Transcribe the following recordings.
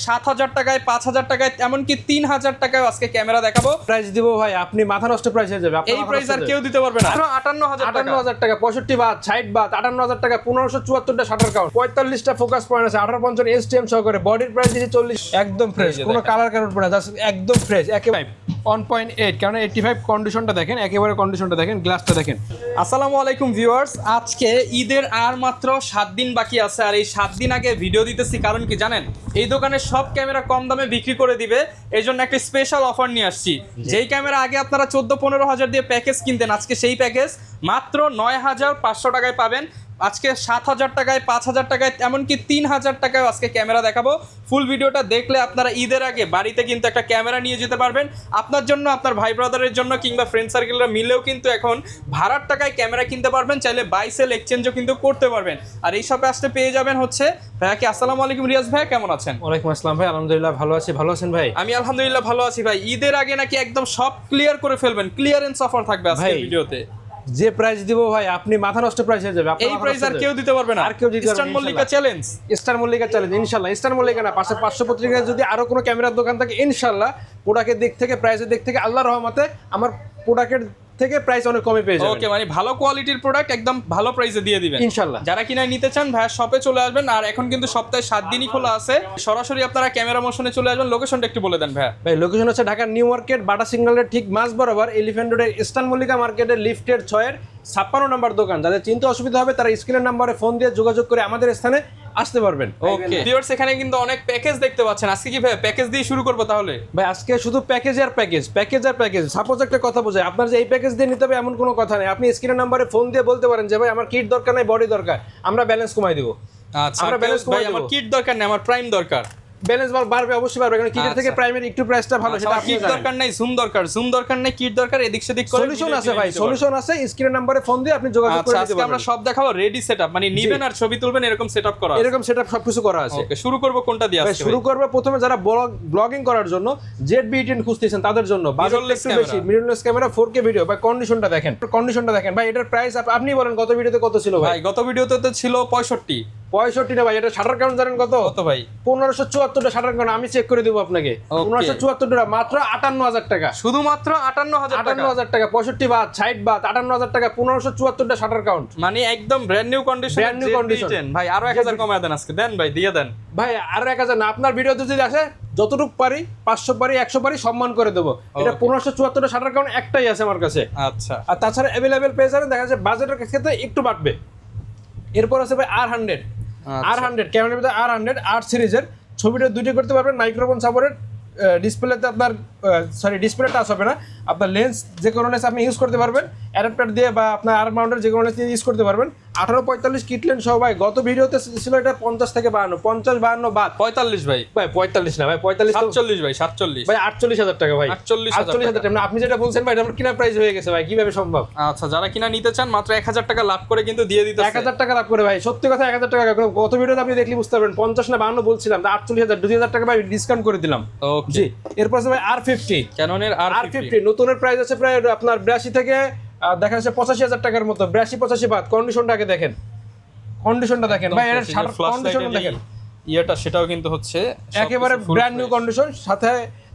7,000 টাকায়, 5,000 টাকায়, এমনকি 3,000 টাকায় আজকে ক্যামেরা দেখাবো। প্রাইস দিব ভাই, আপনি মাথা নষ্ট প্রাইস হয়ে যাবে। এই প্রাইস আর কেউ দিতে পারবে না। 58,000 টাকা, 65 বাদ, 60 বাদ, 58,000 টাকা, 1574টা শাটার কাউন্ট, 45টা ফোকাস পয়েন্ট আছে, 1850 এসটিএম সহকারে, বডির প্রাইস দিয়েছি 40। একদম ফ্রেশ, কোনো কালার কারণ পড়ে না, একদম ফ্রেশ। একেবারে 1.8, কারণ 85 কন্ডিশনটা দেখেন, একেবারে কন্ডিশনটা দেখেন, গ্লাসটা দেখেন। আসসালামু আলাইকুম ভিউয়ার্স, আজকে ঈদের আর মাত্র 7 দিন বাকি আছে। আর এই 7 দিন আগে ভিডিও দিতেছি কারণ কি জানেন, এই দোকানে সব ক্যামেরা কম দামে বিক্রি করে দিবে, এই জন্য একটা স্পেশাল অফার নিয়ে আসছি। যেই ক্যামেরা আগে আপনারা 14-15 হাজার দিয়ে প্যাকেজ কিনতেন, আজকে সেই প্যাকেজ মাত্র 9,500 টাকায় পাবেন। আজকে 7,000 টাকায়, 5,000 টাকায়, এমনকি 3,000 টাকায় আজকে ক্যামেরা দেখাবো। ফুল ভিডিওটা দেখলে আপনারা ঈদের আগে বাড়িতে কিন্তু একটা ক্যামেরা নিয়ে যেতে পারবেন। আপনার জন্য, আপনার ভাই ব্রাদারের জন্য, কিংবা ফ্রেন্ড সার্কেলরা মিলেও কিন্তু এখন ভাড়ার টাকায় ক্যামেরা কিনতে পারবেন। চাইলে বাই সেল এক্সচেঞ্জও কিন্তু করতে পারবেন। আর এই শপে আসতে পেয়ে যাবেন হচ্ছে ভাইয়াকে। আসসালামু আলাইকুম রিয়াজ ভাই, কেমন আছেন? ওয়ালাইকুম আসসালাম ভাই, আলহামদুলিল্লাহ ভালো আছি। ভালো আছেন ভাই? আমি আলহামদুলিল্লাহ ভালো আছি ভাই। ঈদের আগে নাকি একদম সব ক্লিয়ার করে ফেলবেন, ক্লিয়ারেন্স অফার থাকবে আজকের ভিডিওতে। যে প্রাইস দিব ভাই, আপনি মাথা নষ্ট প্রাইস হয়ে যাবে। এই প্রাইস আর কেউ দিতে পারবে না। আর কেউ দিতে পারবে না। Star Mallika challenge, star Mallika challenge ইনশাআল্লাহ। স্টার মল্লিকা না, পাশে 500 পত্রিকায় যদি আরো কোনো ক্যামেরার দোকান থাকে, ইনশাআল্লাহ প্রোডাক্টের দিক থেকে, প্রাইসের দিক থেকে আল্লাহর রহমতে আমার প্রোডাক্টের থেকে প্রাইস অনেক কমে পেয়ে যাবেন। ওকে, মানে ভালো কোয়ালিটির প্রোডাক্ট একদম ভালো প্রাইসে দিয়ে দিবেন ইনশাআল্লাহ। যারা কিনা নিতে চান ভাইয়া শপে চলে আসবেন। আর এখন কিন্তু সপ্তাহে 7 দিনই খোলা আছে। সরাসরি আপনারা ক্যামেরা মোশনে চলে আসবেন। লোকেশনটা একটু বলে দেন ভাইয়া। ভাই লোকেশন হচ্ছে ঢাকা নিউ মার্কেট, বাটা সিগন্যালের ঠিক মাঝ বরাবর, এলিফ্যান্ট রোডের স্টার মল্লিকা মার্কেটের লিফটের 6-এর 56 নম্বর দোকান। যাদের চিনতে অসুবিধা হবে তারা স্ক্রিনের নাম্বারে ফোন দিয়ে যোগাযোগ করে আমাদের স্থানে আসতে পারবেন। ওকে ভিউয়ার্স, এখানে কিন্তু অনেক প্যাকেজ দেখতে পাচ্ছেন। আজকে কি ভাই প্যাকেজ দিয়ে শুরু করব তাহলে? ভাই আজকে শুধু প্যাকেজ আর প্যাকেজ, প্যাকেজ আর প্যাকেজ। সাপোজ একটা কথা বোঝায়, আপনার যে এই প্যাকেজ দিয়ে নিতে হবে এমন কোনো কথা নেই। আপনি স্ক্রিনের নাম্বারে ফোন দিয়ে বলতে পারেন যে ভাই আমার কিট দরকার নাই, বডি দরকার, আমরা ব্যালেন্স কমাই দেব। আচ্ছা, আমরা ব্যালেন্স কমাই দেব। আমার কিট দরকার নেই, আমার প্রাইম দরকার। ব্যালেন্স বাড়বে, অবশ্যই বাড়বে, কারণ কিটের থেকে প্রাইমের একটু প্রাইসটা ভালো। সেটা আপনি কিট দরকার নাই, জুম দরকার, জুম দরকার নাই, কিট দরকার, এদিক সেদিক করে সলিউশন আছে ভাই, সলিউশন আছে। স্ক্রিনের নাম্বারে ফোন দিয়ে আপনি যোগাযোগ করে নিতে পারবেন। আমরা সব দেখাবো রেডি সেটআপ, মানে নিবেন আর ছবি তুলবেন এরকম সেটআপ করা আছে। এরকম সেটআপ সবকিছু করা আছে। ওকে, শুরু করব কোনটা দিয়ে? আজকে শুরু করব প্রথমে যারা ব্লগিং করার জন্য ZB-10 খুঁজতেছেন তাদের জন্য। মিররলেস বেশি মিররলেস ক্যামেরা, 4K ভিডিও। ভাই কন্ডিশনটা দেখেন, কন্ডিশনটা দেখেন ভাই। এটার প্রাইস আপনি বলেন গত ভিডিওতে কত ছিল ভাই? গত ভিডিওতে তো ছিল 65 না ভাই, এটা শাটার কাউন্ট জানেন কত? কত ভাই? 1574টা শাটার কাউন্ট। আমি চেক করে দেবো আপনাকে। 1574টা মাত্র 58,000 টাকা, শুধুমাত্র 58,000 টাকা। 65 বাদ, 60 বাদ, 58,000 টাকা, 1574টা শাটার কাউন্ট, মানে একদম brand new condition. Brand new condition ভাই আরো 1000 কমায় দেন আজকে, দেন ভাই, দিয়ে দেন ভাই। আরো 1000 না, আপনার ভিডিওতে যদি আসে যতটুকু পারি, 500 পারি, 100 পারি, সম্মান করে দেবো। এটা 1574টা শাটার কাউন্ট একটাই আছে আমার কাছে। আচ্ছা, আর তাছাড়া অ্যাভেলেবেল পেয়ে যাবেন। দেখা যাচ্ছে বাজেটের ক্ষেত্রে একটু বাড়বে। এরপর আছে ভাই R100, ক্যামেরার ভিতরে R100 8 সিরিজের। ছবিটা দুইটা করতে পারবেন, মাইক্রোফোন সাপোর্টেড। ডিসপ্লেতে আপনার ডিসপ্লে টাচ হবে না, আপনার লেন্স যে কোনো লেন্স আপনি ইউজ করতে পারবেন অ্যাডাপ্টার দিয়ে, বা আপনার আর মাউন্টের যে কোনো লেন্স দিয়ে ইউজ করতে পারবেন। 18-45 কিট লেন্স সহ ভাই। গত ভিডিওতে ছিল এটা 50 থেকে 52, 50-52 বাদ 45 ভাই। ভাই 45 না ভাই, 45 47 ভাই, 47 ভাই, 48,000 টাকা ভাই, 48,000 টাকা। আপনি যেটা বলছেন ভাই, এটা আমার কিনা প্রাইস হয়ে গেছে ভাই, কিভাবে সম্ভব? আচ্ছা, যারা কিনা নিতে চান মাত্র 1000 টাকা লাভ করে কিন্তু দিয়ে দিতে। 1000 টাকা লাভ করে ভাই, সত্যি কথা 1000 টাকা। গত ভিডিওতে আপনি দেখলে বুঝতে পারবেন, 50 না 52 বলছিলাম, 48,000, 2000 টাকা ভাই ডিসকাউন্ট করে দিলাম। ওকে জি। এরপর আছে ভাই R50, ক্যাননের R50 নতুনের প্রাইস আছে প্রায় আপনার 82 থেকে দেখা যাচ্ছে 85,000 টাকার মতো। 82-85 বাদ। কন্ডিশনটা আগে দেখেন, কন্ডিশনটা দেখেন ভাই, এর কন্ডিশনটা দেখেন। ইয়েটা সেটাও কিন্তু হচ্ছে একেবারে ব্র্যান্ড নিউ কন্ডিশন, সাথে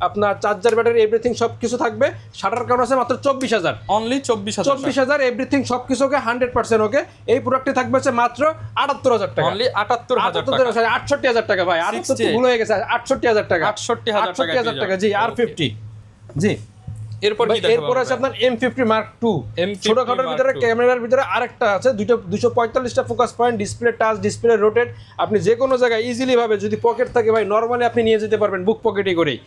আপনার চার্জার, ব্যাটারি, এভরিথিং সবকিছু থাকবে। শাটার কাউন্ট আছে মাত্র 24,000, অনলি 24,000, এভরিথিং সবকিছু ওকে, 100% ওকে। এই প্রোডাক্টটি থাকবে হচ্ছে মাত্র 78,000 টাকা, অনলি 78,000 টাকা, 68,000 টাকা ভাই। 78 ভুল হয়ে গেছে, 68,000 টাকা, 68,000 টাকা। জি, R50। জি। এরপর আছে আপনার M50 Mark II। ছোটখাটোর ভিতরে, ক্যামেরার ভিতরে আরেকটা আছে, 245টা focus point, display touch, display rotate. আপনি যে কোনো জায়গায় ইজিলি ভাবে, যদি পকেট থাকে ভাই, নরমালি আপনি নিয়ে যেতে পারবেন বুক পকেটে করেই।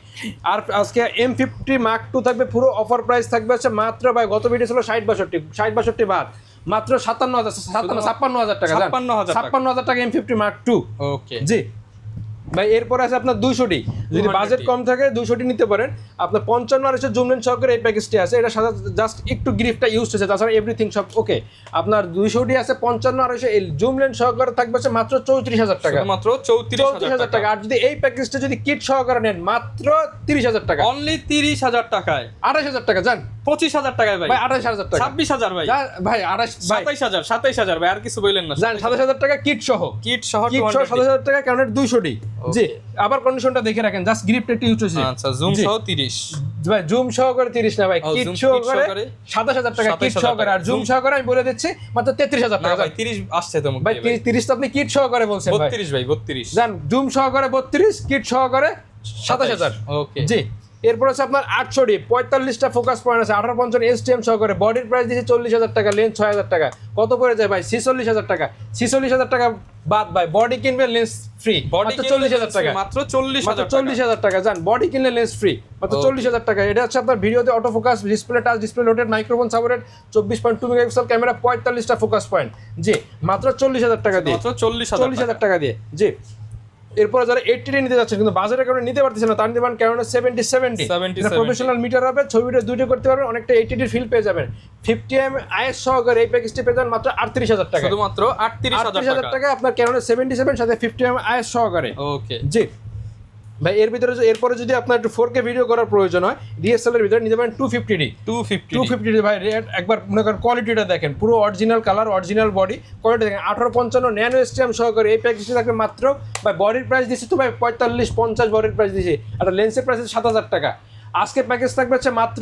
আর আজকে M50 Mark II থাকবে, পুরো অফার প্রাইস থাকবে হচ্ছে মাত্র ভাই, গত ভিডিও ছিল 60-62 বাদ, মাত্র 56,000 টাকা। 56,000 টাকা M50 Mark II। ওকে জি ভাই। এরপর আছে আপনার 200D, যদি বাজেট কম থাকে 200D নিতে পারেন। আপনার 55 জুম লেন্স সহকারে এই প্যাকেজটি আছে। এটা সাথে জাস্ট একটু গ্রিফটা ইউজ হয়েছে, তাছাড়া এভরিথিং সব ওকে। আপনার 200D আছে 55 এই জুম লেন্স সহকারে থাকবে হচ্ছে মাত্র 34,000 টাকা, মাত্র 34,000 টাকা। আর যদি এই প্যাকেজটা যদি কিট সহকারে নেন মাত্র 30,000 টাকা, অনলি 30,000 টাকায়। 28,000 টাকা। যান 25,000 টাকায় ভাই। ভাই 28,000 টাকা, 26,000 ভাই, ভাই 27,000 ভাই, আর কিছু বললেন না। জান 27,000 টাকা কিট সহ, কিট সহ 27,000 টাকা কারণের 200D। জি, আবার কন্ডিশনটা দেখে রাখেন, জাস্ট গ্রিপটা একটু ইউজ হয়েছে। আচ্ছা, জুম সহ 30 ভাই, জুম সহকারে 30 না ভাই, কিট সহকারে 27,000 টাকা, কিট সহকারে। আর জুম সহকারে আমি বলে দিচ্ছি মাত্র 33,000 না টাকা। ভাই 30 আসছে তো মুখ ভাই দিয়ে 30 তো আপনি কিট সহকারে বলছেন ভাই। 32 ভাই, 32 জান জুম সহকারে 32, কিট সহকারে 27,000। ওকে। জি, এরপর আছে আপনার 800D, 45টা ফোকাস পয়েন্ট আছে, 1855 STM সহকারে। বডির প্রাইস দিয়েছে 40,000 টাকা, লেন্স 6,000 টাকা। কত পড়ে যায় ভাই? 46,000 টাকা। 46,000 টাকা বাদ ভাই, বডি কিনবে লেন্স ফ্রি, মাত্র 40,000 টাকা। মাত্র 40,000 টাকা। 40,000 টাকা। জান বডি কিনলে লেন্স ফ্রি, মাত্র 40,000 টাকা। এটা হচ্ছে আপনার ভিডিওতে auto focus, display touch, display rotate, microphone supported, 24.2 megapixel camera, 45টা ফোকাস পয়েন্ট। জি, মাত্র 40,000 টাকা দিয়ে, মাত্র 40,000 টাকা দিয়ে। জি, এরপর যারা 80D নিতে যাচ্ছেন কিন্তু বাজারের কারণে নিতে পারতেছেন না, তার নিতে পারেন কারণ 70 প্রফেশনাল মিটার হবে, ছবিটা দুইটা করতে পারবেন, অনেকটা 80D ফিল পেয়ে যাবেন। 50mm IS সহকারে এই প্যাকেজটি পেয়ে যাবেন মাত্র 38,000 টাকা। শুধুমাত্র 38,000 টাকা আপনার ক্যাননের 77 সাথে 50mm IS সহকারে। ওকে। জি ভাই, এরপরে যদি আপনার একটু 4K ভিডিও করার প্রয়োজন হয়, DSLR এর ভিতরে নিতে পারেন 250D। 250D ভাই, রেট একবার মনে করেন কোয়ালিটিটা দেখেন, পুরো original colour, original body, quality দেখেন। 1855 ন্যানো STM সহকারে এই প্যাকেজটি থাকবে মাত্র, ভাই বডির প্রাইস দিচ্ছি তো ভাই 45-50 বডির প্রাইস দিচ্ছি, আর লেন্সের প্রাইস 7,000 টাকা। আজকে প্যাকেজ থাকবে হচ্ছে মাত্র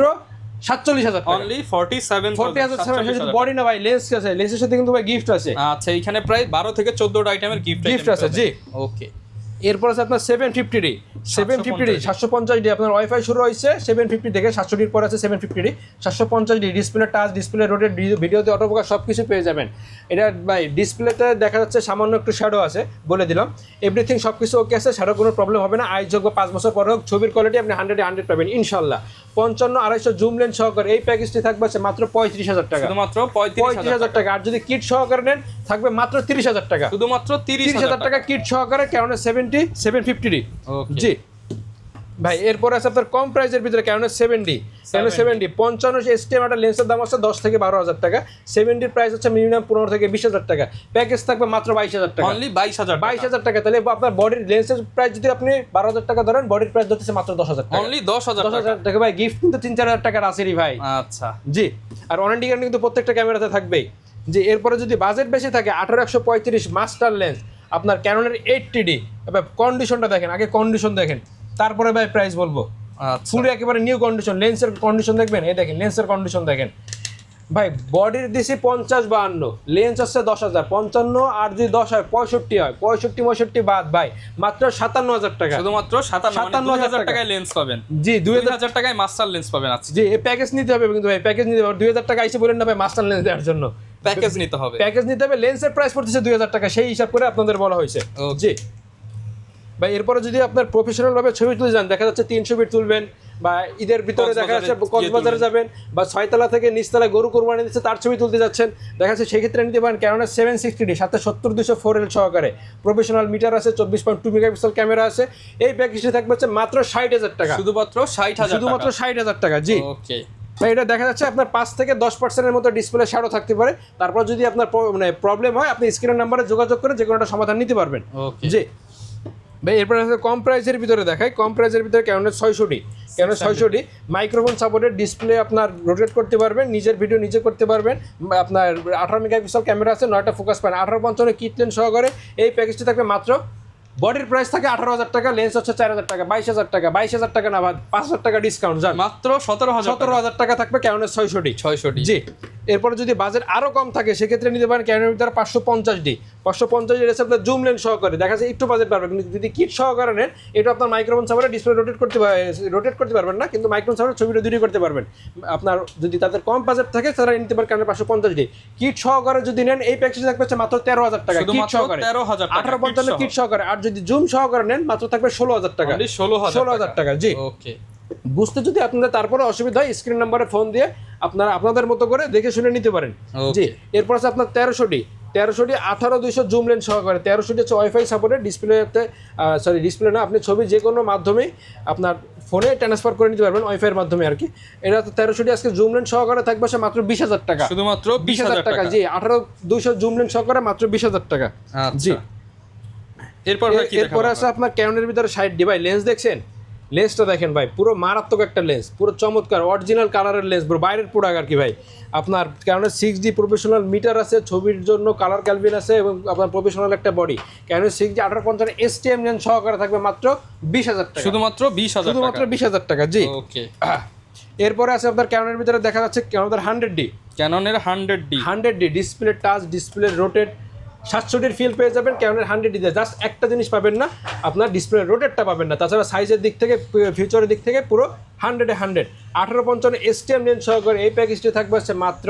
47,000 টাকা। অনলি 47,000 বডি না ভাই, লেন্স আছে, লেন্সের সাথে কিন্তু ভাই গিফট আছে। আচ্ছা, এখানে প্রায় 12 থেকে 14টা আইটেমের গিফট আছে। জি, ওকে। এরপর আছে আপনার 750D। 750D আপনার ওয়াইফাই শুরু হয়েছে 750 থেকে, 700Dর পর আছে 750D। 750D display touch, display rotate, ভিডিওতে অটোফোকাস সব কিছু পেয়ে যাবেন। এটা ভাই ডিসপ্লেতে দেখা যাচ্ছে সামান্য একটু শ্যাডো আছে, বলে দিলাম। এভরিথিং সব কিছু ওকে আছে, শ্যাডো কোনো প্রবলেম হবে না। আইযোগ্য 5 বছর পর হোক, ছবির কোয়ালিটি আপনি 100 পাবেন ইনশাল্লাহ। 55-250 জুম লেন্স সহকারে এই প্যাকেজটি থাকবে মাত্র 35,000 টাকা। শুধুমাত্র 35,000 টাকা। আর যদি কিট সহকারে নেন থাকবে মাত্র 30,000 টাকা। শুধুমাত্র 30,000 টাকা কিট সহকারে, কারণ 750D। জি ভাই, এরপর আছে আপনার কম প্রাইসের ভিতরে ক্যানন 7D। 55 STM একটা লেন্সের দাম আছে 10 থেকে 12,000 টাকা। 7Dর প্রাইস হচ্ছে মিনিমাম 15 থেকে 20,000 টাকা। প্যাকেজ থাকবে মাত্র 22,000 টাকা। অনলি 22,000 টাকা। তাহলে আপনার বডির লেন্সের প্রাইস যদি আপনি 12,000 টাকা ধরেন, বডির প্রাইস ধরতেছে মাত্র 10,000 টাকা। অনলি 10,000 টাকা ভাই। গিফট কিন্তু 3-4,000 টাকার আছেরই ভাই। আচ্ছা। জি, আর ওয়ারেন্টি গ্যারান্টি কিন্তু প্রত্যেকটা ক্যামেরাতে থাকবেই। জি, এরপরে যদি বাজেট বেশি থাকে, 18-135 মাস্টার লেন্স আপনার ক্যাননের 80D। এবার কন্ডিশনটা দেখেন, আগে কন্ডিশন দেখেন, তারপরে ভাই প্রাইস বলবো। ফুল একেবারে নিউ কন্ডিশন, লেন্সের কন্ডিশন দেখবেন, এই দেখেন লেন্সের কন্ডিশন দেখেন ভাই। বডির দিছি 50-52, লেন্স হচ্ছে 10,000, 55 আর যদি 10 হয় 65 হয়, 65-65 বাদ ভাই মাত্র 57,000 টাকা। শুধুমাত্র 57,000 টাকায় লেন্স পাবেন। জি, 2,000 টাকায় মাস্টার লেন্স পাবেন। আচ্ছা জি, এই প্যাকেজ নিতে হবে কিন্তু ভাই, প্যাকেজ নিতে হবে। 2,000 টাকা এসে বলেন না ভাই মাস্টার লেন্স দেওয়ার জন্য, প্যাকেজ নিতে হবে। প্যাকেজ নিতে হবে। লেন্সের প্রাইস পড়তেছে 2,000 টাকা, সেই হিসাব করে আপনাদের বলা হয়েছে। জি ভাই, এরপরে যদি আপনার প্রফেশনাল ভাবে ছবি তুলে যান, দেখা যাচ্ছে 300 ফিট তুলবেন, বা ঈদের ভিতরে দেখা যাচ্ছে কক্সবাজারে যাবেন, বা 6তলা থেকে নিচতলায় গরু কোরবানি দিচ্ছে তার ছবি তুলতে যাচ্ছেন, দেখা যাচ্ছে সেই ক্ষেত্রে নিতে পারেন ক্যাননের 760D সাথে 70-200 4L সহকারে। প্রফেশনাল মিটার আছে, 24.2 মেগাপিক্সেল ক্যামেরা আছে। এই প্যাকেজটি থাকবে হচ্ছে মাত্র 60,000 টাকা। শুধুমাত্র 60,000 টাকা। জি ওকে। এটা দেখা যাচ্ছে আপনার 5 থেকে 10% মতো ডিসপ্লে শ্যাডো থাকতে পারে। তারপর যদি আপনার মানে প্রবলেম হয়, আপনি স্ক্রিনের নাম্বারে যোগাযোগ করে যে কোনোটা সমাধান নিতে পারবেন। জি ভাই, এরপরে কম প্রাইসের ভিতরে দেখায়। কম প্রাইসের ভিতরে ক্যাননের 600D। Canon 600D microphone supported, display আপনার রোটেট করতে পারবেন, নিজের ভিডিও নিজে করতে পারবেন। আপনার 18 মেগাপিক্সেল ক্যামেরা আছে, 9টা ফোকাস পয়েন্ট, 1855 কিট লেন্স সহকারে এই প্যাকেজটি থাকবে মাত্র। বডির প্রাইস থাকে 18,000 টাকা, লেন্স হচ্ছে 4,000 টাকা। 22,000 টাকা না ভাই, 5,000 টাকা ডিসকাউন্ট যান, মাত্র 17,000 টাকা থাকবে ক্যাননের 600D। জি, এরপরে যদি বাজেট আরো কম থাকে সেক্ষেত্রে নিতে পারেন ক্যাননের ভিতরে 550D। 550D এর সাথে জুম লেন্স সহকারে, দেখা যাচ্ছে একটু বাজেট পারবে, কিন্তু যদি কিট সহকারে নেন এটা আপনার মাইক্রোফোন সাপোর্টে ডিসপ্লে রোটেট করতে পারবেন না, কিন্তু মাইক্রোফোন সাপোর্টে ছবিটা দুটোই করতে পারবেন। আপনার যদি তাদের কম বাজেট থাকে তারা নিতে পারেন ক্যাননের 550D। কিট সহকারে যদি নেন এই প্যাকেজ থাকবে মাত্র 13,000 টাকা। কিট সহকারে 1855 কিট সহকারে। আর যদি জুম সহকারে নেন মাত্র থাকবে 16,000 টাকা। 16,000 টাকা। জি ওকে। বুঝতে যদি আপনাদের তারপরে অসুবিধা হয়, স্ক্রিন নাম্বারে ফোন দিয়ে আপনারা আপনাদের মতো করে দেখে শুনে নিতে পারেন। জি, এরপর আছে আপনার 1300D 18-200 জুম লেন্স সহকারে। 1300D হচ্ছে ওয়াইফাই সাপোর্টেড, ডিসপ্লেতে ডিসপ্লে না, আপনি ছবি যে কোনো মাধ্যমেই আপনার ফোনে ট্রান্সফার করে নিতে পারবেন, ওয়াইফাইয়ের মাধ্যমে আর কি। এটা 1300D আজকে জুম লেন্স সহকারে থাকবে মাত্র 20,000 টাকা। শুধুমাত্র 20,000 টাকা। জি, 18-200 জুম লেন্স সহকারে মাত্র 20,000 টাকা। জি, এরপর আছে আপনার ক্যাননের ভিতরে 60D। ভাই লেন্স দেখছেন, লেন্সটা দেখেন ভাই, পুরো মারাত্মক একটা লেন্স, পুরো চমৎকার অরিজিনাল কালারের লেন্স ব্রো, বাইরের প্রোডাক্ট আর কি ভাই। আপনার কারণ 6D প্রফেশনাল মিটার আছে, ছবির জন্য কালার ক্যালভিন আছে এবং আপনার প্রফেশনাল একটা বডি। কারণ 6D 1850 STM লেন্স সহকারে থাকবে মাত্র 20,000 টাকা, শুধুমাত্র 20,000 টাকা, শুধুমাত্র 20,000 টাকা। জি ওকে। এরপরে আছে আপনার ক্যানোনের ভিতরে দেখা যাচ্ছে ক্যানোনের 100D, ক্যাননের 100D display touch, display rotate, 700 ফিল পেয়ে যাবেন ক্যানোনের 100D তে। জাস্ট একটা জিনিস পাবেন না, আপনার ডিসপ্লে রোটেটটা পাবেন না, তাছাড়া সাইজের দিক থেকে ফিউচারের দিক থেকে পুরো 100-এ 100। 1850 STM লেন্স সহকারে এই প্যাকেজটি থাকবে হচ্ছে মাত্র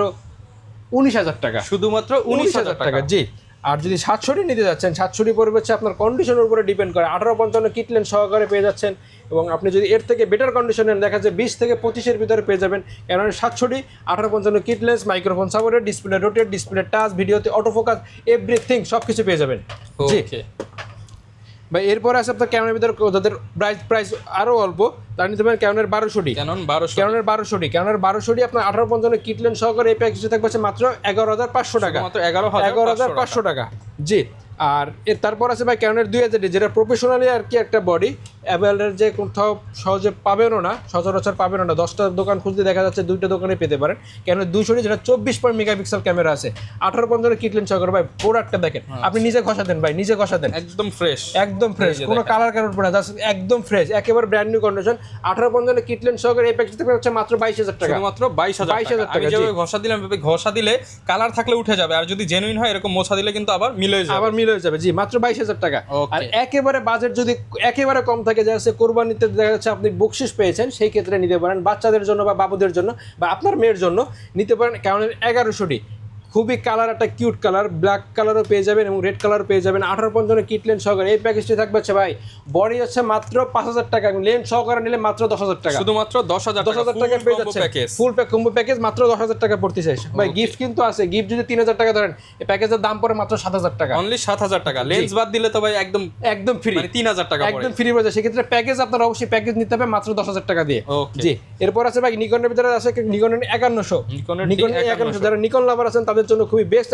19,000 টাকা, শুধুমাত্র 19,000 টাকা। জি। আর যদি 700D নিতে যাচ্ছেন, 700D পড়বে হচ্ছে আপনার কন্ডিশনের উপরে ডিপেন্ড করে। 1850 কিট লেন্স সহকারে পেয়ে যাচ্ছেন, এবং আপনি যদি এর থেকে বেটার কন্ডিশন নেন দেখা যায় 20 থেকে 25-এর ভিতরে পেয়ে যাবেন। কেননা 700D 1850 kit lens, microphone supported, display rotate, display touch, ভিডিওতে অটোফোকাস, এভরিথিং সব কিছু পেয়ে যাবেন। জি ওকে ভাই। এরপরে আছে আপনার ক্যামেরার ভিতরে যাদের প্রাইস আরও অল্প, তার নিতে পারেন ক্যানোনের 1200D। ক্যানন 1200 ক্যানোনের 1200D আপনার 1850 কিট লেন্স সহকারে এই প্যাকেজে থাকবে হচ্ছে মাত্র 11,500 টাকা, মাত্র 11,500 টাকা। জি। আর এর তারপর আছে ভাই ক্যানোনের 2000D, যেটা প্রফেশনালি আর কি একটা বডি, অ্যাভেলের যে কোথাও সহজে পাবেনও না, সচরাচর পাবেনও না। 10টা দোকান খুঁজতে দেখা যাচ্ছে 2টা দোকানে পেতে পারেন। ক্যানোনের 200D যেটা 24 মেগাপিক্সেল ক্যামেরা আছে, 1850 কিট লেন্স সহকারে। ভাই প্রোডাক্টটা দেখেন, আপনি নিজে ঘষা দেন ভাই, নিজে ঘষা দেন, একদম ফ্রেশ, একদম ফ্রেশ, কোনো কালার কারণ না, জাস্ট একদম ফ্রেশ, একেবারে brand new condition. 1850 kit lens সহকারে এই প্যাকেজ থেকে হচ্ছে মাত্র 22,000 টাকা, মাত্র 22,000 টাকা। আমি যেভাবে ঘষা দিলাম, ঘষা দিলে কালার থাকলে উঠে যাবে, আর যদি জেনুইন হয় এরকম মোছা দিলে কিন্তু আবার মিলে যাবে, জি। মাত্র 22,000 টাকা। আর একেবারে বাজেট যদি একেবারে কম থাকে, যা আছে কোরবানিতে দেখা যাচ্ছে আপনি বকশিশ পেয়েছেন, সেই ক্ষেত্রে নিতে পারেন বাচ্চাদের জন্য বা বাবুদের জন্য বা আপনার মেয়ের জন্য নিতে পারেন ক্যানোনের 1100D। খুবই কালার, একটা কিউট কালার, ব্ল্যাক কালারও পেয়ে যাবেন এবং রেড কালারও পেয়ে যাবেন। 1850 কিট লেন্স সহকারে এই প্যাকেজটি থাকবে হচ্ছে ভাই, বডি হচ্ছে মাত্র 5,000 টাকা, এবং লেন্স সহকারে নিলে মাত্র 10,000 টাকা, শুধুমাত্র 10,000 টাকা পেয়ে যাচ্ছে। ফুল কম্বো প্যাকেজ মাত্র 10,000 টাকা পড়তেছে ভাই। গিফট কিন্তু আছে, গিফট যদি 3,000 টাকা ধরেন, এই প্যাকেজের দাম পড়ে মাত্র 7,000 টাকা, অনলি 7,000 টাকা। লেন্স বাদ দিলে তো ভাই একদম ফ্রি, মানে 3,000 টাকা একদম ফ্রি পড়ে যায়। সেক্ষেত্রে প্যাকেজ আপনার অবশ্যই প্যাকেজ নিতে হবে মাত্র 10,000 টাকা দিয়ে। জি। এরপর আছে ভাই নিকনের ভিতরে আছে নিকনের 5100, যারা নিকন লাভার আছেন তাদের জন্য খুবই বেস্ট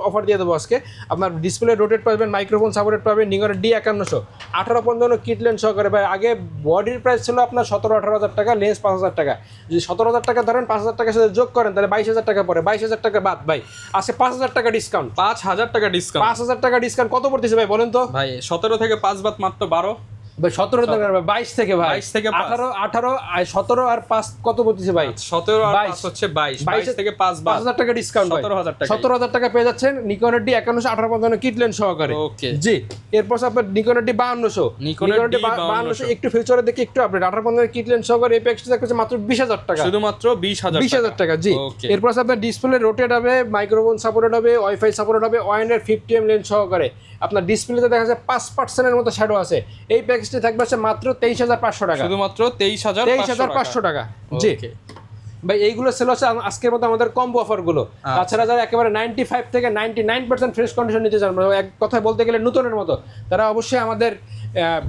অফার দিয়ে দেবো আজকে। আপনার ডিসপ্লে রোটেট পাবেন, মাইক্রোফোন সাপোর্টেড পাবেন, নিকনের D5100 1850 কিট লেন্স সহকারে। ভাই আগে বডির প্রাইস ছিল আপনার 17-18,000 টাকা, লেন্স 5,000 টাকা। যদি 17,000 টাকা ধরেন, 5,000 টাকার সাথে যোগ করেন তাহলে 22,000 টাকা পড়ে। 22,000 টাকা বাদ ভাই, আজকে 5,000 টাকা ডিসকাউন্ট, 5,000 টাকা ডিসকাউন্ট। 5,000 টাকা ডিসকাউন্ট কত পড়তেছে ভাই বলেন তো? ভাই 17 থেকে 5 বাদ মাত্র 12 ভাই 17 টাকা, 22 থেকে ভাই, 22 থেকে 18 17 আর 5 কত পড়তেছে ভাই? 17 আর 5 হচ্ছে 22, 22 থেকে 5 বাদ 5,000 টাকা ডিসকাউন্ট, 17,000 টাকা, 17,000 টাকা পেয়ে যাচ্ছেন নিকনের D5100 1850 কিট লেন্স সহকারে। ওকে জি। এরপর আপনার নিকনের D5200, নিকনের D5200 একটু ফিউচারে দেখে একটু আপডেট, 1850 কিট লেন্স সহকারে এই প্যাকেজটা থাকছে মাত্র 20,000 টাকা, শুধুমাত্র 20,000 টাকা। জি। এরপর আপনার ডিসপ্লে রোটেট হবে, মাইক্রোফোন সাপোর্টেড হবে, ওয়াইফাই সাপোর্টেড হবে, ওয়াইনের 50mm লেন্স সহকারে। আপনার ডিসপ্লেতে দেখা যায় 5% মতো শ্যাডো আছে। এই প্যাকেজটি থাকবে মাত্র 23,500 টাকা, শুধুমাত্র 23,500 টাকা। জি ভাই, এইগুলো সেল হচ্ছে আজকের মতো আমাদের কম্বো অফারগুলো। তাছাড়া যারা একেবারে 95 থেকে 99% ফ্রেশ কন্ডিশন নিতে চান, এক কথায় বলতে গেলে নতুনের মতো, তারা অবশ্যই আমাদের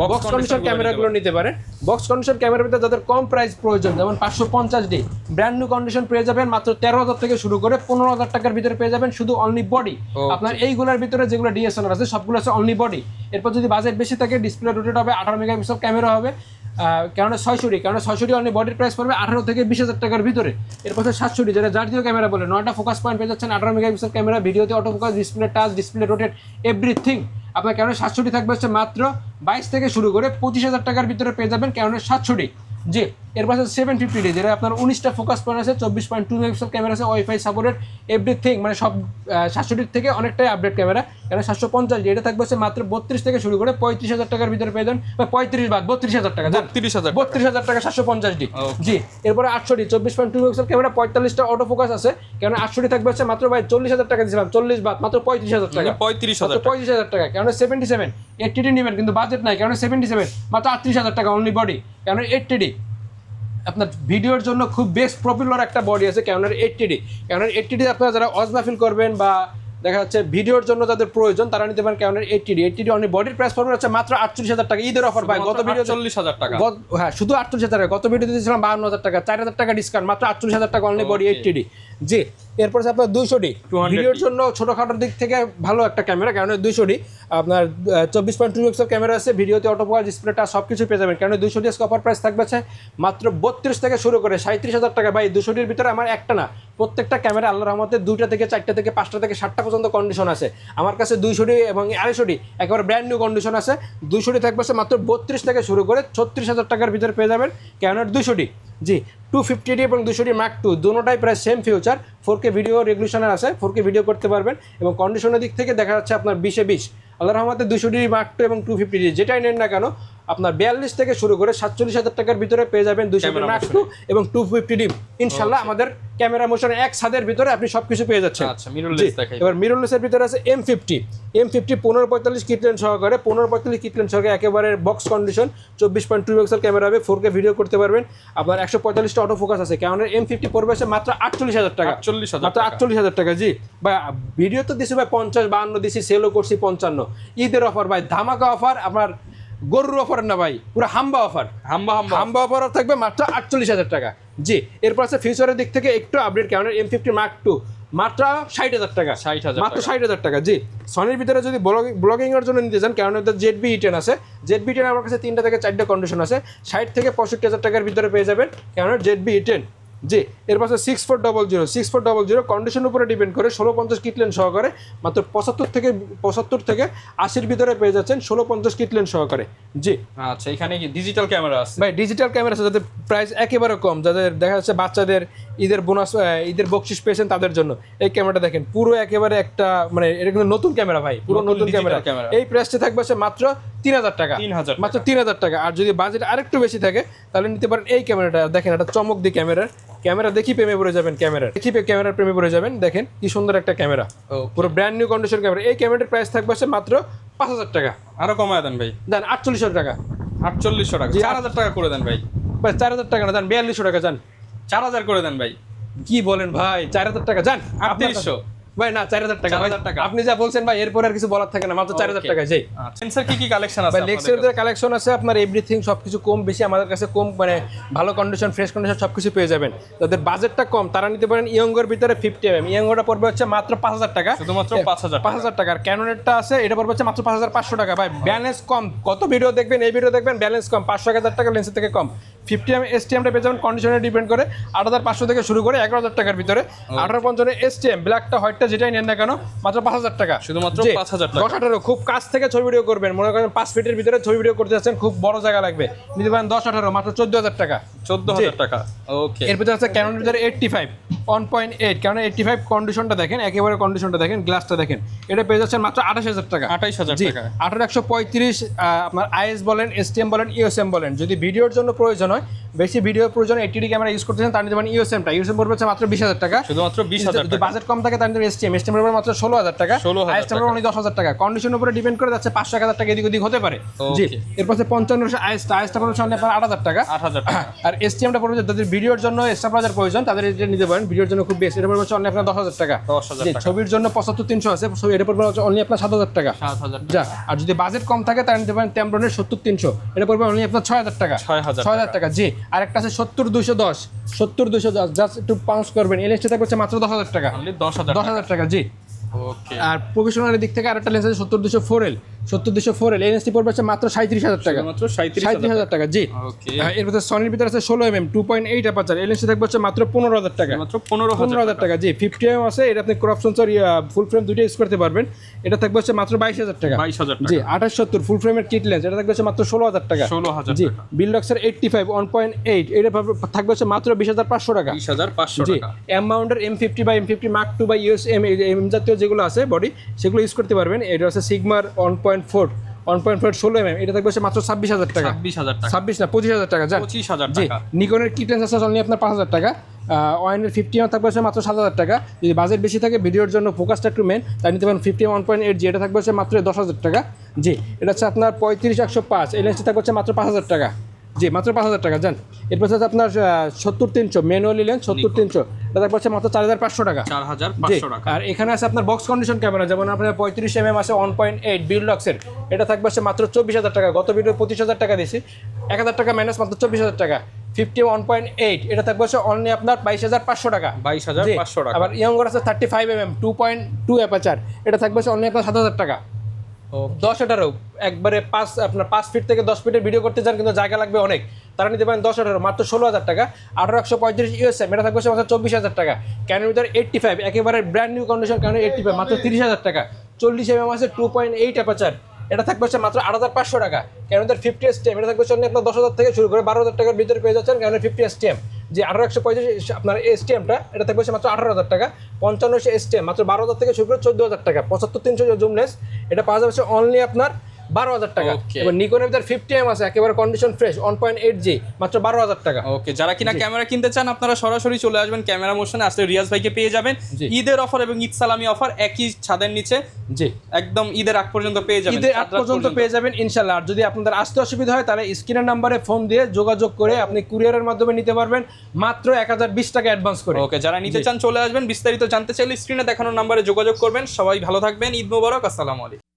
বক্স কন্ডিশন ক্যামেরাগুলো নিতে পারেন। বক্স কন্ডিশন ক্যামেরার ভিতরে যাদের কম প্রাইস প্রয়োজন, যেমন 550D ব্র্যান্ড নিউ কন্ডিশন পেয়ে যাবেন মাত্র 13,000 থেকে শুরু করে 15,000 টাকার ভিতরে পেয়ে যাবেন, শুধু অনলি বডি। আপনার এইগুলোর ভিতরে যেগুলো DSLR আছে সবগুলো আছে অনলি বডি। এরপর যদি বাজেট বেশি থাকে, ডিসপ্লে রোটেট হবে, 18 মেগাপিক্সেল ক্যামেরা হবে, কারণ 600D অনলি বডির প্রাইস পড়বে 18 থেকে 20,000 টাকার ভিতরে। এরপর 700D যেটা জাতীয় ক্যামেরা বলে, 9টা ফোকাস পয়েন্ট পেয়ে যাচ্ছেন, 18 মেগাপিক্সেল ক্যামেরা, ভিডিওতে auto focus, display touch, display rotate, everything. আপনার কারণে 700D থাকবে হচ্ছে মাত্র 22 থেকে শুরু করে 25,000 টাকার ভিতরে পেয়ে যাবেন কারণে 700D। জি। এরপর আছে 750D, যেটা আপনার 19টা ফোকাস পয়েন্ট আছে, 24.2 মেগাপিক্সেল ক্যামেরা আছে, ওয়াইফাই সাপোর্টেড, এভরিথিং, মানে সব 700D থেকে অনেকটাই আপডেট ক্যামেরা। কারণ 750D এটা থাকবে হচ্ছে মাত্র 32 থেকে শুরু করে 35,000 টাকার ভিতরে পেয়ে যাবেন, বা 35 বাদ 32,000 টাকা, 32,000 টাকা 750D। জি। এরপরে 800D 24.2 মেগাপিক্সেল ক্যামেরা, 45টা অটো ফোকাস আছে। কারণ 800D থাকবে হচ্ছে মাত্র ভাই 40,000 টাকা দিয়েছিলাম, 40 বাদ মাত্র 35,000 টাকা, 35,000 টাকা। কারণ 77 80D নেবেন কিন্তু বাজেট নাই, কারণ 77 মাত্র 38,000 টাকা অনলি বডি। কারণ 80D আপনার ভিডিওর জন্য খুব বেস্ট পপুলার একটা বডি আছে ক্যানোনের 80D। ক্যানোনের 80D আপনারা যারা অজমা ফিল করবেন বা দেখা যাচ্ছে ভিডিওর জন্য যাদের প্রয়োজন, তারা নিতে পারেন ক্যানোনের 80D অনলি বডির প্রাইস পড়বে হচ্ছে মাত্র 48,000 টাকা, ঈদের অফার ভাই। গত ভিডিও 40,000 টাকা, হ্যাঁ শুধু 48,000 টাকা, গত ভিডিওতে দিয়েছিলাম 52,000 টাকা, 4,000 টাকা ডিসকাউন্ট, মাত্র 48,000 টাকা অনলি বডি 80D। জি এরপর আছে আপনার 200D 200D ভিডিওর জন্য ছোটখাটোর দিক থেকে ভালো একটা ক্যামেরা, কারণ 200D আপনার 24.2 মেগাপিক্সেল ক্যামেরা আছে, ভিডিওতে অটো ফোকাস, ডিসপ্লে টাচ সব কিছু পেয়ে যাবেন। কারণ 200D অফার প্রাইস থাকবে মাত্র 32 থেকে শুরু করে 37,000 টাকা। ভাই 200Dর ভিতরে আমার একটা না, প্রত্যেকটা ক্যামেরা আল্লাহর রহমতে 2টা থেকে 4টা থেকে 5টা থেকে 7টা পর্যন্ত কন্ডিশন আছে আমার কাছে। 200D এবং 250D একেবারে ব্র্যান্ড নিউ কন্ডিশন আছে। 200D থাকবে মাত্র 32 থেকে শুরু করে 36,000 টাকার ভিতরে পেয়ে যাবেন ক্যানোনের 200D। জি 250D এবং 200D Mark II দুটোটাই প্রায় সেম ফিউচার, 4K ভিডিও রেগুলেশনের আছে, 4K ভিডিও করতে পারবেন এবং কন্ডিশনের দিক থেকে দেখা যাচ্ছে আপনার 20/20। আল্লাহর রহমতে 200D Mark II এবং 250D যেটাই নেন না কেন আপনার 42 থেকে শুরু করে 47,000 টাকার ভিতরে পেয়ে যাবেন 200D Mark II এবং 250D। ইনশাল্লাহ আমাদের ক্যামেরা মোশন এক ছাদের ভিতরে আপনি সবকিছু পেয়ে যাচ্ছেন। আচ্ছা মিররলেস দেখাই। এবার মিররলেসের ভিতরে আছে M50 1545 কিট লেন্স সহকারে, 1545 কিট লেন্স সহকারে একেবারে বক্স কন্ডিশন, 24.2 মেগাপিক্সেল ক্যামেরা হবে, 4K ভিডিও করতে পারবেন। আপনার 145টা অটো ফোকাস আছে। কারণ M50 পড়বে মাত্র 48,000 টাকা, মাত্র 48,000 টাকা। জি ভাই ভিডিও তো দিছি ভাই 50-52 দিছি, সেলও করছি 55। ঈদের অফার ভাই ধামাকা অফার, আপনার গরুর অফার না ভাই, পুরো হাম্বা অফার, হাম্বা অফার থাকবে মাত্র 48,000 টাকা। জি এরপর আছে ফিউচারের দিক থেকে একটু আপডেট, কারণ M50 Mark II মাত্র 60,000 টাকা, মাত্র 60,000 টাকা। জি সনির ভিতরে যদি ব্লগিং এর জন্য নিতে চান, কারণ ZB-E10 আছে, ZB-E10 আমার কাছে 3টা থেকে 4টা কন্ডিশন আছে, 60 থেকে 65,000 টাকার ভিতরে পেয়ে যাবেন কারণ ZB-E10। জি এর পাশে 6400 কন্ডিশন উপরে ডিপেন্ড করে 1650 কিট লেন্স সহকারে মাত্র 75 থেকে 80-র ভিতরে পেয়ে যাচ্ছেন 1650 কিট লেন্স সহকারে। জি আচ্ছা এখানে কি ডিজিটাল ক্যামেরা আছে? ভাই ডিজিটাল ক্যামেরা আছে যাদের প্রাইস একেবারে কম, যাদের দেখা যাচ্ছে বাচ্চাদের ঈদের বোনাস ঈদের বকশিস পেয়েছেন তাদের জন্য এই ক্যামেরাটা দেখেন, পুরো একেবারে একটা মানে এটা কিন্তু নতুন ক্যামেরা ভাই, পুরো নতুন ক্যামেরা। এই প্রাইসটা থাকবে মাত্র 3,000 টাকা, মাত্র 3,000 টাকা। আর যদি বাজেট আরেকটু বেশি থাকে তাহলে নিতে পারেন এই ক্যামেরাটা। দেখেন একটা চমক দি ক্যামেরা দেখি প্রেমে পড়ে যাবেন, ক্যামেরার প্রেমে পড়ে যাবেন। দেখেন কি সুন্দর একটা ক্যামেরা, পুরো ব্র্যান্ড নিউ কন্ডিশন ক্যামেরা। এই ক্যামেরাটার প্রাইস থাকবে মাত্র 5,000 টাকা। আরো কমায় দেন ভাই, দেন 4800 টাকা, 4800 টাকা, 4,000 টাকা করে দেন ভাই। ভাই 4,000 টাকা না, দেন 4200 টাকা, যান 4,000 করে দেন ভাই। কি বলেন ভাই, 4,000 টাকা যান। 3800 ভাই না 4,000 টাকা, 4,000 টাকা আপনি যা বলছেন ভাই এরপর আর কিছু বলার থাকে না, মাত্র 4,000 টাকা। যাই সেন্সর কি কালেকশন আছে? ভাই লেক্সের কালেকশন আছে আপনার এভরিথিং, সবকিছু কম বেশি আমাদের কাছে কম, মানে ভালো কন্ডিশন, ফ্রেশ কন্ডিশন সবকিছু পেয়ে যাবেন। যাদের বাজেটটা কম তারা নিতে পারেন ইয়ংগোর ভিতরে 50mm, ইয়ংগোটা পড়বে মাত্র 5,000 টাকা, শুধুমাত্র 5,000 টাকা। আর ক্যানোনেরটা আছে এটা পড়বে মাত্র 5,500 টাকা। ভাই ব্যালেন্স কম, কত ভিডিও দেখবেন, এই ভিডিও দেখবেন ব্যালেন্স কম, 500-1,000 টাকা লেন্সের থেকে কম। 50mm STMটা পেয়ে যাবেন, কন্ডিশনে ডিপেন্ড করে 8,500 থেকে শুরু করে 11,000 টাকার ভিতরে। 1855 STM ব্ল্যাকটা হোয়াইটটা যেটাই নেন না কেন মাত্র 5,000 টাকা, শুধুমাত্র 5,000 টাকা। 10-18 খুব কাছ থেকে ছবি ভিডিও করবেন, মনে করেন 5 ফিটের ভিতরে ছবি ভিডিও করতে যাচ্ছেন, খুব বড় জায়গা লাগবে, নিতে পারেন 10-18 মাত্র 14,000 টাকা, 14,000 টাকা। ওকে এর ভিতরে আছে ক্যানন ভিতরে 85 1.8, কারণ 85 কন্ডিশনটা দেখেন, একেবারে কন্ডিশনটা দেখেন, গ্লাসটা দেখেন, এটা পেয়ে যাচ্ছেন মাত্র 28,000 টাকা, 28,000 টাকা। 1835 আপনার IS বলেন, STM বলেন, USM বলেন। যদি ভিডিওর জন্য প্রয়োজন হয়, বেশি ভিডিও প্রয়োজন 80D ক্যামেরা ইউজ করতেছেন, তার নিতে পারেন USMটা, USM পড়বে মাত্র 20,000 টাকা, শুধুমাত্র 20,000 টাকা। যদি বাজেট কম থাকে তার নিতে STM পড়বে মাত্র 16,000 টাকা, IS পড়বে অনলি 10,000 টাকা। কন্ডিশনের উপরে ডিপেন্ড করে যাচ্ছে 500-1,000 টাকা এদিক ওদিক হতে পারে। জি এরপর 55 ISটা পড়বে আপনার 8,000 টাকা, 8,000 টাকা। আর STMটা পড়বে যাদের ভিডিওর জন্য এক্সট্রা বাজার প্রয়োজন তাদের এটা নিতে পারেন, ভিডিওর জন্য খুব বেশি, এটা পড়বে অনলি আপনার 10,000 টাকা। 10,000 টাকা। ছবির জন্য 75-300 আছে, ছবি এটা পড়বে অনলি আপনার 7,000 টাকা। 7,000 যা আর যদি বাজেট কম থাকে তার নিতে পারেন টেমব্রনের 70-300, এটা পড়বে অনলি আপনার 6,000 টাকা, 6,000 টাকা। জি আর একটা আছে 70-210 জাস্ট একটু পাউন্স করবেন, এই লেন্সটা থাকবে মাত্র 10,000 টাকা, অনলি 10,000 টাকা। জি ওকে। আর প্রফেশনালের দিক থেকে আরেকটা লেন্স আছে 70-204L, এই লেন্সটি পড়বে মাত্র 37,000 টাকা, মাত্র 37,000 টাকা। জি ওকে। এর ভিতরে সনির ভিতরে আছে 16mm 2.8 অ্যাপারচার, এই লেন্সটি থাকবে মাত্র 15,000 টাকা, মাত্র 15,000 টাকা। জি 50mm আছে, এটা আপনি ক্রপ সেন্সর ফুল ফ্রেম দুটো ইউজ করতে পারবেন, এটা থাকবে মাত্র 22,000 টাকা, 22,000 টাকা। জি 2870 ফুল ফ্রেমের কিট লেন্স, এটা থাকবে মাত্র 16,000 টাকা, 16,000 জি টাকা। বিলডক্সের 85 1.8, এটা থাকবে মাত্র 20,500 টাকা, 20,500 জি টাকা। এম মাউন্টের M50 বা M50 Mark II বা USM এম জাতীয় যেগুলো আছে বডি, সেগুলো ইউজ করতে পারবেন। এটা আছে সিগমার 1.4 16mm, এটা থাকবে মাত্র 26,000 টাকা, 26,000 টাকা, 26 না 25,000 টাকা, যান 25,000 জি টাকা। নিকনের কিট লেন্স আছে অনলি আপনার 5,000 টাকা, ওয়াইনের 50mm থাকবে মাত্র 7,000 টাকা। যদি বাজেট বেশি থাকে, ভিডিওর জন্য ফোকাসটা একটু মেন, তাই নিতে পারেন 50mm 1.8, জি এটা থাকবে মাত্র 10,000 টাকা। জি এটা হচ্ছে আপনার 35-105, এই লেন্সটা থাকবে মাত্র 5,000 টাকা, জি মাত্র 5,000 টাকা। যান এরপর হচ্ছে আপনার 70-300 ম্যানুয়ালি লেন্স 70-300, এটা থাকবে মাত্র 4,500 টাকা, 4,500 টাকা। আর এখানে আছে আপনার বক্স কন্ডিশন ক্যামেরা, যেমন আপনার 35mm আছে 1.8 বিলডক্সের, এটা থাকবে মাত্র 24,000 টাকা। গত ভিডিও 25,000 টাকা দিয়েছি, 1,000 টাকা মাইনাস মাত্র 24,000 টাকা। 51.8, এটা থাকবে হচ্ছে অনলি আপনার 22,500 টাকা। 22,500 টাকা। আবার ইয়াঙ্গর আছে 35mm 2.2 অ্যাপারচার, এটা থাকবে হচ্ছে অনলি আপনার 7,000 টাকা। 10-18 একবারে 5 ফিট থেকে 10 ফিটের ভিডিও করতে চান কিন্তু জায়গা লাগবে অনেক, তারা নিতে পারেন 10-18 মাত্র 16,000 টাকা। 1835 ইউএসএম, এটা থাকবে হচ্ছে মাত্র 24,000 টাকা। ক্যানোন ভিতরে 85 একেবারে ব্র্যান্ড নিউ কন্ডিশন ক্যানোন 85 মাত্র 30,000 টাকা। 40mm আছে 2.8 অ্যাপারচার, এটা থাকবে হচ্ছে মাত্র 8,500 টাকা। ক্যানোনের 50 STM, এটা থাকবে হচ্ছে আপনার 10,000 থেকে শুরু করে 12,000 টাকার ভিতরে পেয়ে যাচ্ছেন ক্যানোনের 50 STM। যে 1835 আপনার STMটা, এটা থাকবে হচ্ছে মাত্র 18,000 টাকা। 55 STM মাত্র 12,000 থেকে শুরু করে 14,000 টাকা। 75-300 জুমলেস, এটা পাওয়া যাচ্ছে অনলি আপনার 12,000 টাকা। Okay. এবার নিকনের ভিতরে 50M আছে একেবারে কন্ডিশন ফ্রেশ 1.8G মাত্র 12,000 টাকা। ওকে, যারা কিনা ক্যামেরা কিনতে চান আপনারা সরাসরি চলে আসবেন ক্যামেরা মোশনে, আসলে রিয়াজ ভাইকে পেয়ে যাবেন। জি। ঈদের অফার এবং ঈদ সালামি অফার একই ছাদের নিচে, জি, একদম ঈদের আগ পর্যন্ত পেয়ে যাবেন। ঈদের আগ পর্যন্ত পেয়ে যাবেন ইনশাল্লাহ। আর যদি আপনাদের আসতে অসুবিধা হয় তাহলে স্ক্রিনের নাম্বারে ফোন দিয়ে যোগাযোগ করে আপনি কুরিয়ারের মাধ্যমে নিতে পারবেন মাত্র 1,020 টাকা অ্যাডভান্স করে। ওকে, যারা নিতে চান চলে আসবেন। বিস্তারিত জানতে চাইলে স্ক্রিনে দেখানোর নাম্বারে যোগাযোগ করবেন। সবাই ভালো থাকবেন, ঈদ মোবারক, আসসালামু আলাইকুম।